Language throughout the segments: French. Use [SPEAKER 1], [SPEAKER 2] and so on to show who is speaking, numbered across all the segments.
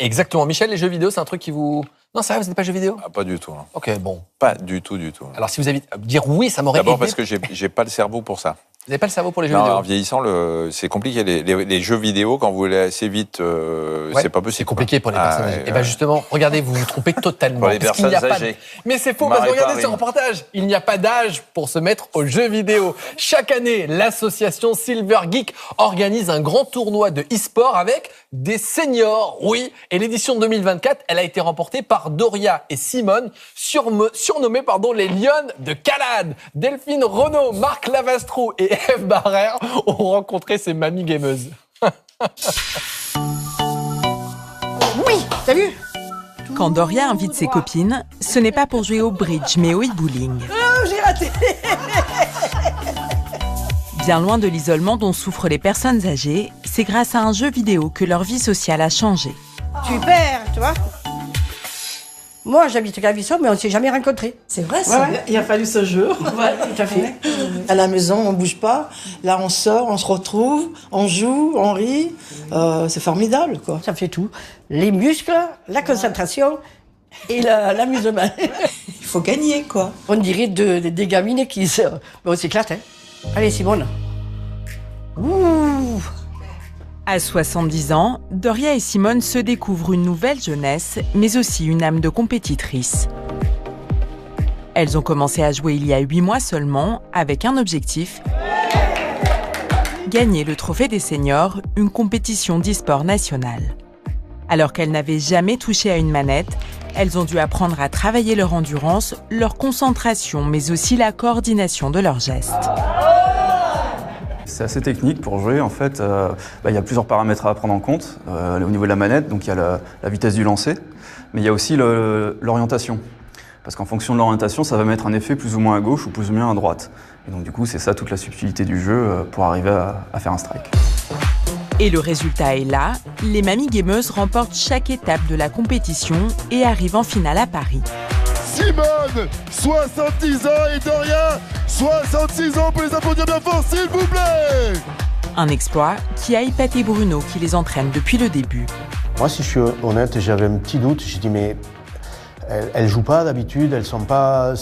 [SPEAKER 1] Exactement. Michel, les jeux vidéo, c'est un truc qui vous... Non, c'est vrai, vous n'êtes pas jeux vidéo?
[SPEAKER 2] Pas du tout. Hein.
[SPEAKER 1] Ok, bon.
[SPEAKER 2] Pas du tout, du tout.
[SPEAKER 1] Alors, si vous avez dire oui, ça m'aurait aidé.
[SPEAKER 2] D'abord parce que j'ai pas le cerveau pour ça.
[SPEAKER 1] Vous n'avez pas le cerveau pour les jeux
[SPEAKER 2] Non,
[SPEAKER 1] vidéo?
[SPEAKER 2] en vieillissant, c'est compliqué. Les jeux vidéo, quand vous voulez assez vite,
[SPEAKER 1] Ouais,
[SPEAKER 2] c'est pas possible.
[SPEAKER 1] C'est compliqué pour les personnes âgées. Et bien justement, regardez, vous vous trompez totalement.
[SPEAKER 2] Pour les
[SPEAKER 1] Parce qu'il n'y
[SPEAKER 2] personnes
[SPEAKER 1] a pas
[SPEAKER 2] âgées.
[SPEAKER 1] Mais c'est faux, parce que regardez ce reportage. Il n'y a pas d'âge pour se mettre aux jeux vidéo. Chaque année, l'association Silver Geek organise un grand tournoi de e-sport avec des seniors. Oui, et l'édition 2024, elle a été remportée par Doria et Simone, surnommées les Lionnes de Calade. Delphine Renaud, Marc Lavastrou et Eve Barrère ont rencontré ces mamies gameuses.
[SPEAKER 3] Oui, t'as vu?
[SPEAKER 4] Quand Doria invite ses copines, ce n'est pas pour jouer au bridge, mais au e-bowling.
[SPEAKER 3] Oh, j'ai raté.
[SPEAKER 4] Bien loin de l'isolement dont souffrent les personnes âgées, c'est grâce à un jeu vidéo que leur vie sociale a changé.
[SPEAKER 3] Super, tu vois. Moi, j'habite à Clavissot, mais on ne s'est jamais rencontrés.
[SPEAKER 5] C'est vrai, ça.
[SPEAKER 3] Ouais.
[SPEAKER 5] Il a fallu ce jour.
[SPEAKER 3] Ouais, tout à fait.
[SPEAKER 5] À la maison, on ne bouge pas. Là, on sort, on se retrouve, on joue, on rit. C'est formidable, quoi.
[SPEAKER 3] Ça fait tout. Les muscles, la concentration et l'amusement.
[SPEAKER 5] Il faut gagner, quoi.
[SPEAKER 3] On dirait des gamines qui se... On s'éclate, hein. Allez, Simone. Ouh.
[SPEAKER 4] À 70 ans, Doria et Simone se découvrent une nouvelle jeunesse, mais aussi une âme de compétitrice. Elles ont commencé à jouer il y a 8 mois seulement, avec un objectif: gagner le trophée des seniors, une compétition d'e-sport nationale. Alors qu'elles n'avaient jamais touché à une manette, elles ont dû apprendre à travailler leur endurance, leur concentration, mais aussi la coordination de leurs gestes.
[SPEAKER 6] C'est assez technique pour jouer. En fait, il y a plusieurs paramètres à prendre en compte au niveau de la manette. Donc il y a la vitesse du lancer, mais il y a aussi l'orientation. Parce qu'en fonction de l'orientation, ça va mettre un effet plus ou moins à gauche ou plus ou moins à droite. Et donc du coup, c'est ça toute la subtilité du jeu pour arriver à faire un strike.
[SPEAKER 4] Et le résultat est là, les mamies gameuses remportent chaque étape de la compétition et arrivent en finale à Paris.
[SPEAKER 7] Simone, 70 ans, et Doria, 66 ans, pour les applaudir bien fort, s'il vous plaît.
[SPEAKER 4] Un exploit qui a épaté Bruno, qui les entraîne depuis le début.
[SPEAKER 8] Moi, si je suis honnête, j'avais un petit doute. J'ai dit, mais elles jouent pas d'habitude, elles sont pas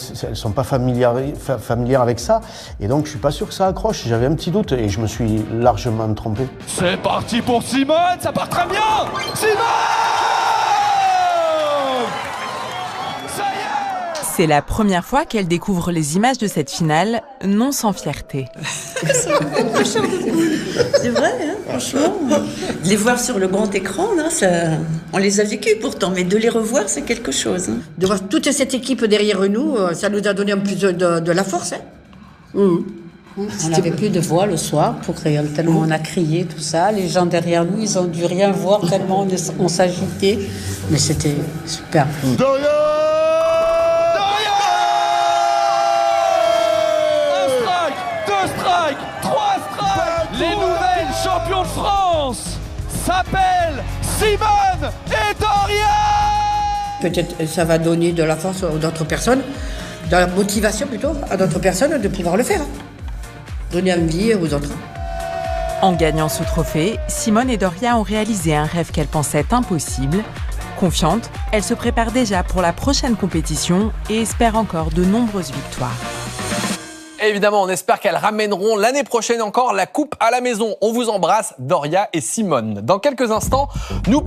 [SPEAKER 8] familières avec ça. Et donc, je suis pas sûr que ça accroche. J'avais un petit doute et je me suis largement trompé.
[SPEAKER 7] C'est parti pour Simone, ça part très bien. Simone!
[SPEAKER 4] C'est la première fois qu'elle découvre les images de cette finale, non sans fierté.
[SPEAKER 5] C'est vrai, hein, franchement. De les voir sur le grand écran, là, on les a vécus pourtant, mais de les revoir, c'est quelque chose. Hein.
[SPEAKER 3] De voir toute cette équipe derrière nous, ça nous a donné un peu de la force, hein.
[SPEAKER 9] On n'avait plus de voix le soir pour rire, tellement on a crié, tout ça. Les gens derrière nous, ils ont dû rien voir tellement on s'agitait. Mais c'était super.
[SPEAKER 7] Doria! Les nouvelles champions de France s'appellent Simone et Doria.
[SPEAKER 3] Peut-être ça va donner de la force à d'autres personnes, de la motivation plutôt à d'autres personnes de pouvoir le faire. Donner envie aux autres.
[SPEAKER 4] En gagnant ce trophée, Simone et Doria ont réalisé un rêve qu'elles pensaient impossible. Confiantes, elles se préparent déjà pour la prochaine compétition et espèrent encore de nombreuses victoires.
[SPEAKER 1] Et évidemment, on espère qu'elles ramèneront l'année prochaine encore la coupe à la maison. On vous embrasse, Doria et Simone. Dans quelques instants, nous